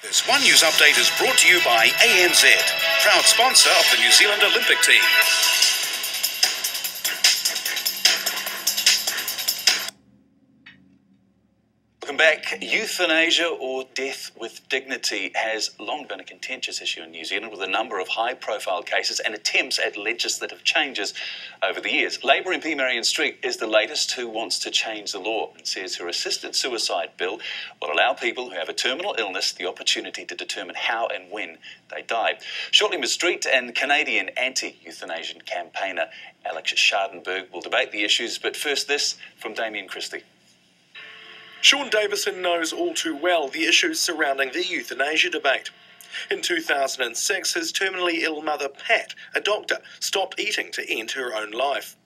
This One News Update is brought to you by ANZ, proud sponsor of the New Zealand Olympic team. Welcome back. Euthanasia, or death with dignity, has long been a contentious issue in New Zealand, with a number of high-profile cases and attempts at legislative changes over the years. Labour MP Maryan Street is the latest who wants to change the law and says her assisted suicide bill will allow people who have a terminal illness the opportunity to determine how and when they die. Shortly, Ms Street and Canadian anti-Euthanasia campaigner Alex Schadenberg will debate the issues, but first this from Damien Christie. Sean Davison knows all too well the issues surrounding the euthanasia debate. In 2006, his terminally ill mother, Pat, a doctor, stopped eating to end her own life.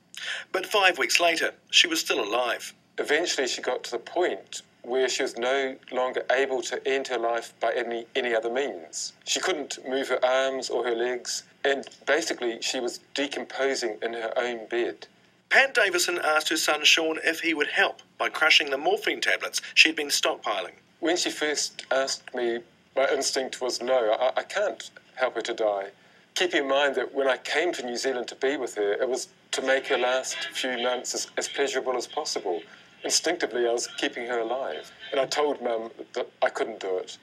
But 5 weeks later, she was still alive. Eventually, she got to the point where she was no longer able to end her life by any other means. She couldn't move her arms or her legs, and basically she was decomposing in her own bed. Pat Davison asked her son Sean if he would help by crushing the morphine tablets she'd been stockpiling. When she first asked me, my instinct was no, I can't help her to die. Keep in mind that when I came to New Zealand to be with her, it was to make her last few months as pleasurable as possible. Instinctively, I was keeping her alive. And I told Mum that I couldn't do it.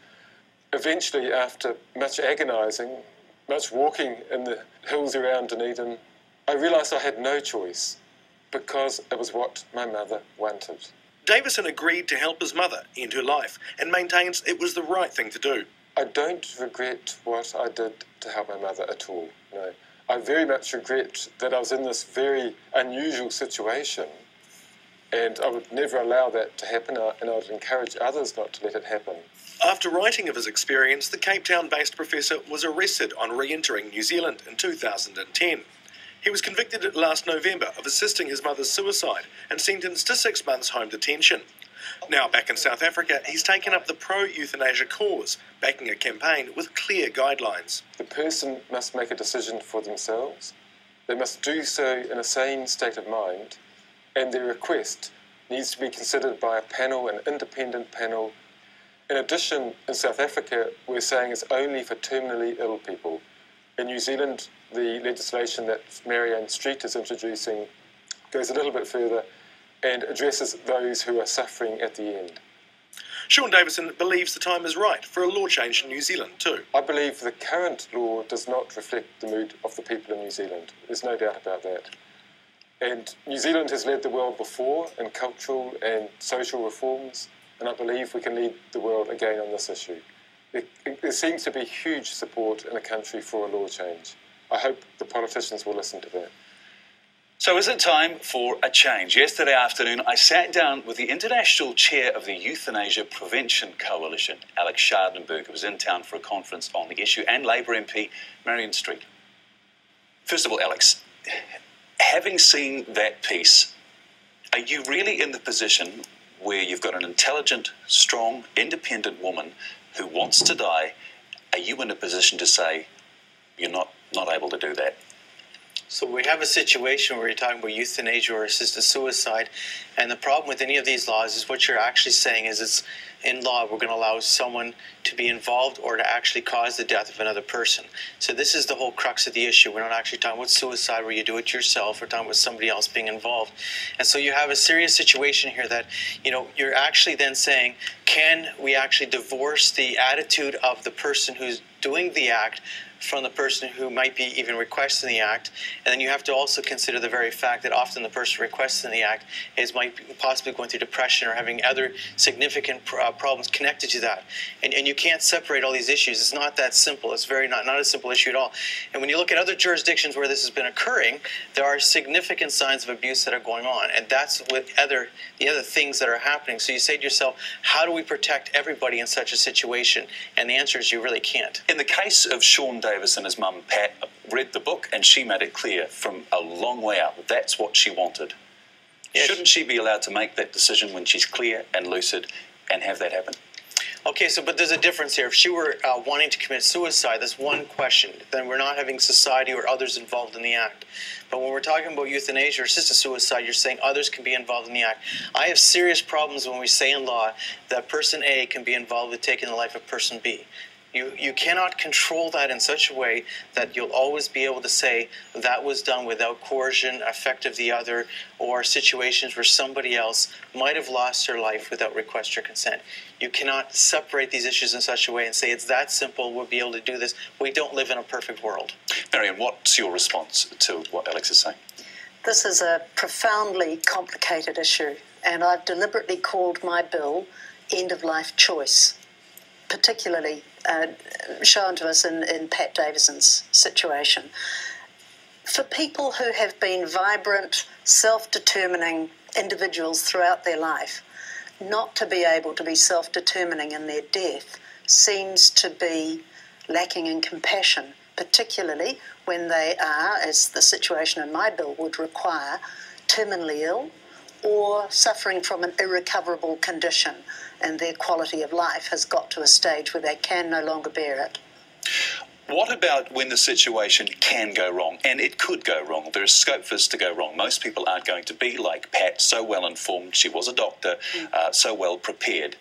Eventually, after much agonising, much walking in the hills around Dunedin, I realised I had no choice, because it was what my mother wanted. Davison agreed to help his mother end her life and maintains it was the right thing to do. I don't regret what I did to help my mother at all, no. I very much regret that I was in this very unusual situation, and I would never allow that to happen, and I would encourage others not to let it happen. After writing of his experience, the Cape Town-based professor was arrested on re-entering New Zealand in 2010. He was convicted last November of assisting his mother's suicide and sentenced to 6 months home detention. Now back in South Africa, he's taken up the pro-euthanasia cause, backing a campaign with clear guidelines. The person must make a decision for themselves. They must do so in a sane state of mind, and their request needs to be considered by a panel, an independent panel. In addition, in South Africa, we're saying it's only for terminally ill people. In New Zealand, the legislation that Maryan Street is introducing goes a little bit further and addresses those who are suffering at the end. Sean Davison believes the time is right for a law change in New Zealand too. I believe the current law does not reflect the mood of the people in New Zealand. There's no doubt about that. And New Zealand has led the world before in cultural and social reforms, and I believe we can lead the world again on this issue. There seems to be huge support in the country for a law change. I hope the politicians will listen to that. So is it time for a change? Yesterday afternoon, I sat down with the international chair of the Euthanasia Prevention Coalition, Alex Schadenberg, who was in town for a conference on the issue, and Labour MP Maryan Street. First of all, Alex, having seen that piece, are you really in the position where you've got an intelligent, strong, independent woman who wants to die? Are you in a position to say you're not able to do that? So we have a situation where you're talking about euthanasia or assisted suicide, and the problem with any of these laws is what you're actually saying is it's in law we're going to allow someone to be involved or to actually cause the death of another person. So this is the whole crux of the issue. We're not actually talking about suicide where you do it yourself. We're talking about somebody else being involved. And so you have a serious situation here that, you're actually then saying, can we actually divorce the attitude of the person who's doing the act from the person who might be even requesting the act? And then you have to also consider the very fact that often the person requesting the act might be possibly going through depression or having other significant problems connected to that. And you can't separate all these issues. It's not that simple. It's not a simple issue at all. And when you look at other jurisdictions where this has been occurring, there are significant signs of abuse that are going on. And that's with the other things that are happening. So you say to yourself, how do we protect everybody in such a situation? And the answer is you really can't. In the case of Sean Davis and his mum, Pat, read the book and she made it clear from a long way out that that's what she wanted. Yes. Shouldn't she be allowed to make that decision when she's clear and lucid and have that happen? Okay, but there's a difference here. If she were wanting to commit suicide, that's one question. Then we're not having society or others involved in the act. But when we're talking about euthanasia or assisted suicide, you're saying others can be involved in the act. I have serious problems when we say in law that person A can be involved with taking the life of person B. You cannot control that in such a way that you'll always be able to say that was done without coercion, effect of the other, or situations where somebody else might have lost their life without request or consent. You cannot separate these issues in such a way and say it's that simple, we'll be able to do this. We don't live in a perfect world. Maryan, what's your response to what Alex is saying? This is a profoundly complicated issue, and I've deliberately called my bill end-of-life choice, particularly shown to us in Pat Davison's situation. For people who have been vibrant, self-determining individuals throughout their life, not to be able to be self-determining in their death seems to be lacking in compassion, particularly when they are, as the situation in my bill would require, terminally ill or suffering from an irrecoverable condition, and their quality of life has got to a stage where they can no longer bear it. What about when the situation can go wrong, and it could go wrong? There is scope for this to go wrong. Most people aren't going to be like Pat, so well informed, she was a doctor, so well prepared.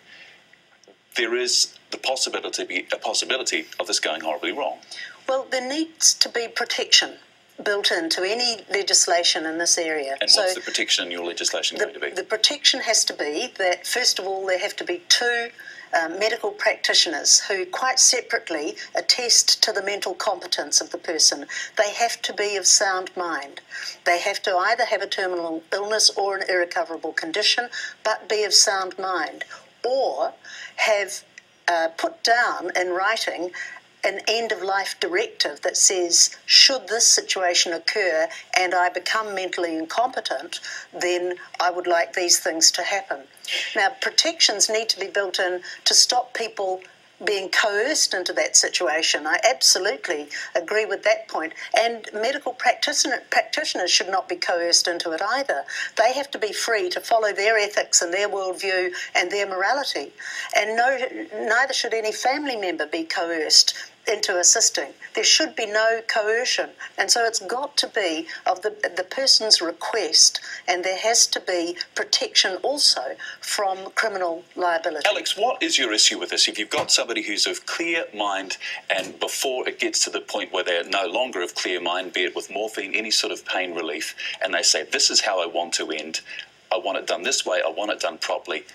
There is a possibility of this going horribly wrong. Well, there needs to be protection built into any legislation in this area. And what's the protection in your legislation going to be? The protection has to be that, first of all, there have to be two medical practitioners who quite separately attest to the mental competence of the person. They have to be of sound mind. They have to either have a terminal illness or an irrecoverable condition, but be of sound mind, or have put down in writing an end-of-life directive that says, should this situation occur and I become mentally incompetent, then I would like these things to happen. Now, protections need to be built in to stop people being coerced into that situation. I absolutely agree with that point. And medical practitioners should not be coerced into it either. They have to be free to follow their ethics and their worldview and their morality. And neither should any family member be coerced into assisting. There should be no coercion. And so it's got to be of the person's request, and there has to be protection also from criminal liability. Alex, what is your issue with this? If you've got somebody who's of clear mind, and before it gets to the point where they're no longer of clear mind, be it with morphine, any sort of pain relief, and they say, this is how I want to end, I want it done this way, I want it done properly,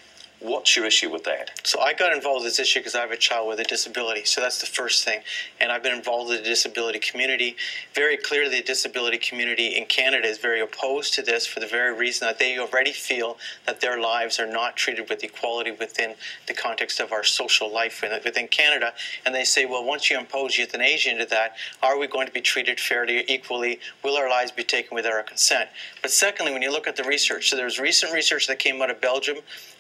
what's your issue with that? So I got involved with this issue because I have a child with a disability. So that's the first thing. And I've been involved with the disability community. Very clearly, the disability community in Canada is very opposed to this for the very reason that they already feel that their lives are not treated with equality within the context of our social life within Canada. And they say, well, once you impose euthanasia into that, are we going to be treated fairly, equally? Will our lives be taken without our consent? But secondly, when you look at the research, so there's recent research that came out of Belgium.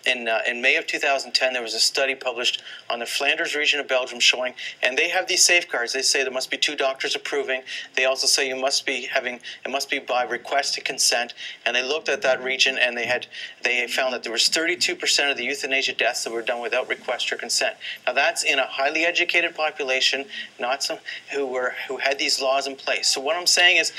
In May of 2010, there was a study published on the Flanders region of Belgium showing, and they have these safeguards. They say there must be 2 doctors approving. They also say it must be by request to consent. And they looked at that region, and they found that there was 32% of the euthanasia deaths that were done without request or consent. Now that's in a highly educated population, not some who had these laws in place. So what I'm saying is,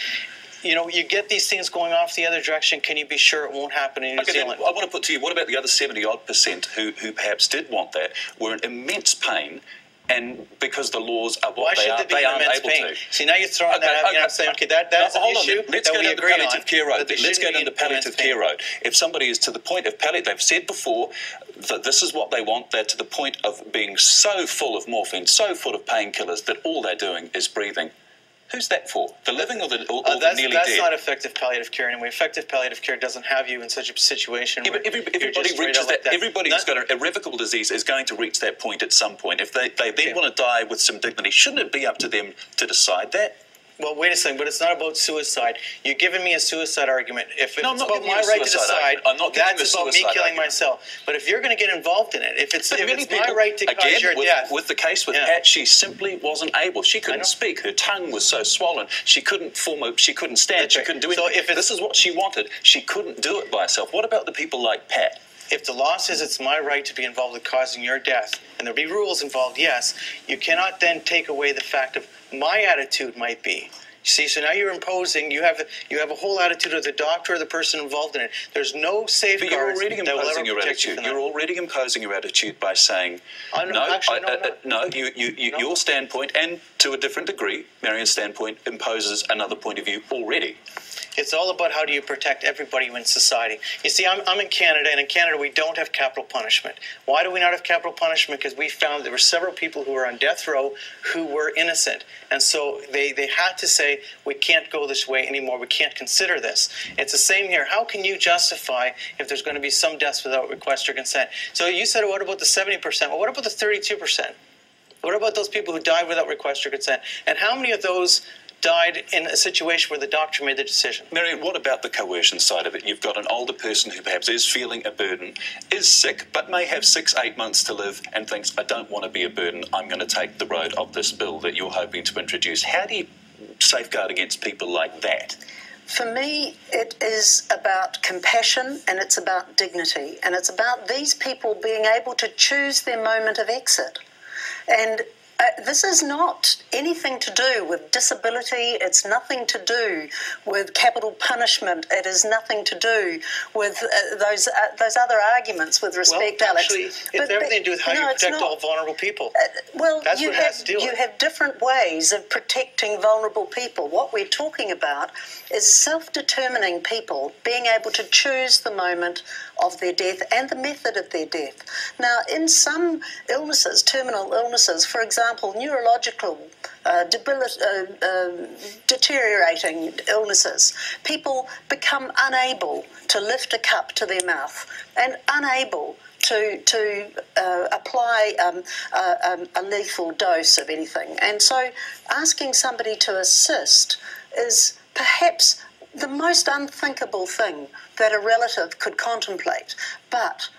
you know, you get these things going off the other direction. Can you be sure it won't happen in New Zealand? Then I want to put to you, what about the other 70-odd% who perhaps did want that, were in immense pain, and because the laws are what they are, they aren't able to? See, now you're throwing that out. You're not saying, okay, that's an issue Let's that go we down the agree palliative care road. Let's go down the palliative care pain. road. If somebody is to the point of palliative, they've said before that this is what they want, they're to the point of being so full of morphine, so full of painkillers that all they're doing is breathing. Who's that for? The living or the nearly dead? That's not effective palliative care anyway. Effective palliative care doesn't have you in such a situation where everybody reaches that. Everybody who's got an irrevocable disease is going to reach that point at some point. If they then want to die with some dignity, shouldn't it be up to them to decide that? Well, wait a second, but it's not about suicide. You're giving me a suicide argument. If it's I'm not about giving my you a right to suicide decide, argument. I'm not giving that's you a about me suicide killing argument. myself. But if you're going to get involved in it, if it's Many my people, right to cause your death. With the case with Pat, she simply wasn't able. She couldn't speak. Her tongue was so swollen. She couldn't she couldn't stand. That's she right. couldn't do anything. So if this is what she wanted, she couldn't do it by herself. What about the people like Pat? If the law says it's my right to be involved in causing your death, and there'll be rules involved, yes, you cannot then take away the fact of my attitude might be. See, so now you're imposing. You have a whole attitude of the doctor or the person involved in it. There's no safeguards. But you're already that will imposing ever your protect you attitude. from that. You're already imposing your attitude by saying your standpoint, and to a different degree, Maryan's standpoint imposes another point of view already. It's all about how do you protect everybody in society. You see, I'm in Canada, and in Canada we don't have capital punishment. Why do we not have capital punishment? Because we found there were several people who were on death row who were innocent. And so they had to say, we can't go this way anymore, we can't consider this. It's the same here. How can you justify if there's going to be some deaths without request or consent? So you said, what about the 70%? Well, what about the 32%? What about those people who died without request or consent? And how many of those died in a situation where the doctor made the decision? Maryan, what about the coercion side of it? You've got an older person who perhaps is feeling a burden, is sick, but may have 6-8 months to live and thinks, I don't want to be a burden, I'm going to take the road of this bill that you're hoping to introduce. How do you safeguard against people like that? For me, it is about compassion and it's about dignity, and it's about these people being able to choose their moment of exit. And this is not anything to do with disability. It's nothing to do with capital punishment. It has nothing to do with those other arguments with respect, well, Alex. Actually, it's everything to do with how you protect all vulnerable people. Well, that's what it has to deal with. You have different ways of protecting vulnerable people. What we're talking about is self-determining people being able to choose the moment of their death and the method of their death. Now, in some illnesses, terminal illnesses, for example, neurological deteriorating illnesses, people become unable to lift a cup to their mouth and unable to apply a lethal dose of anything. And so asking somebody to assist is perhaps the most unthinkable thing that a relative could contemplate. But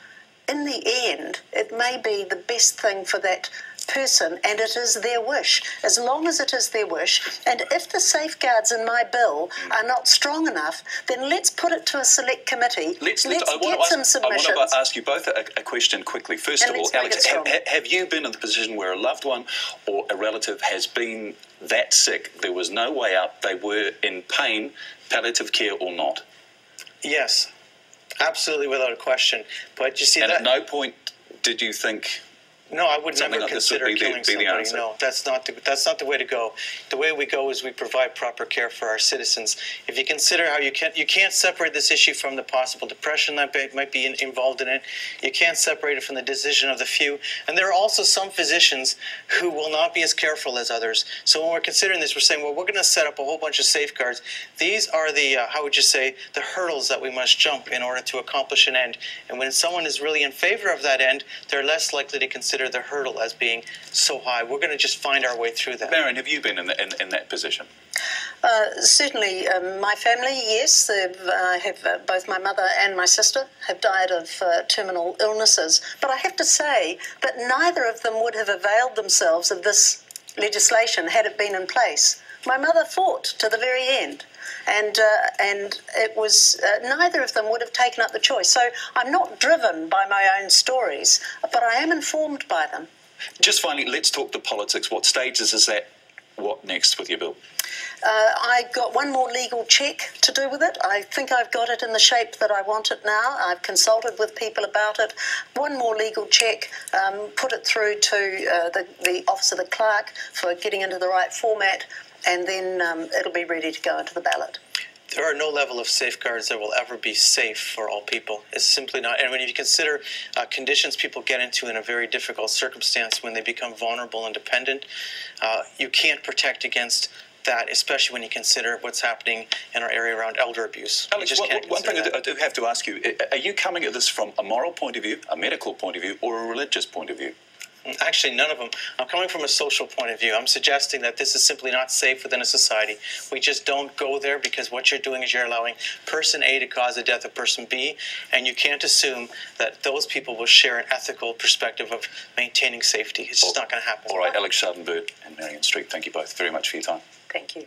in the end, it may be the best thing for that person, and it is their wish, as long as it is their wish. And if the safeguards in my bill are not strong enough, then let's put it to a select committee. Let's get some submissions. I want to ask you both a question quickly. First of all, Alex, have you been in the position where a loved one or a relative has been that sick, there was no way out, they were in pain, palliative care or not? Yes, absolutely, without a question. But you see, and at no point did you think, no, I would never like consider killing somebody. No, that's not the way to go. The way we go is we provide proper care for our citizens. If you consider how you can't separate this issue from the possible depression that might be involved in it. You can't separate it from the decision of the few. And there are also some physicians who will not be as careful as others. So when we're considering this, we're saying, well, we're going to set up a whole bunch of safeguards. These are the, how would you say, the hurdles that we must jump in order to accomplish an end. And when someone is really in favor of that end, they're less likely to consider the hurdle as being so high. We're going to just find our way through that. Maryan, have you been in that position? Certainly, my family, yes. Both my mother and my sister have died of terminal illnesses. But I have to say that neither of them would have availed themselves of this legislation had it been in place. My mother fought to the very end. And it was neither of them would have taken up the choice. So I'm not driven by my own stories, but I am informed by them. Just finally, let's talk the politics. What stages is that? What next with your bill? I got one more legal check to do with it. I think I've got it in the shape that I want it now. I've consulted with people about it. One more legal check, put it through to the Office of the Clerk for getting into the right format, and then it'll be ready to go into the ballot. There are no level of safeguards that will ever be safe for all people. It's simply not. And when you consider conditions people get into in a very difficult circumstance when they become vulnerable and dependent, you can't protect against that, especially when you consider what's happening in our area around elder abuse. Alex, one thing I do have to ask you, are you coming at this from a moral point of view, a medical point of view, or a religious point of view? Actually, none of them. I'm coming from a social point of view. I'm suggesting that this is simply not safe within a society. We just don't go there because what you're doing is you're allowing person A to cause the death of person B, and you can't assume that those people will share an ethical perspective of maintaining safety. It's just not going to happen. All right, Alex Schadenberg and Maryan Street, thank you both very much for your time. Thank you.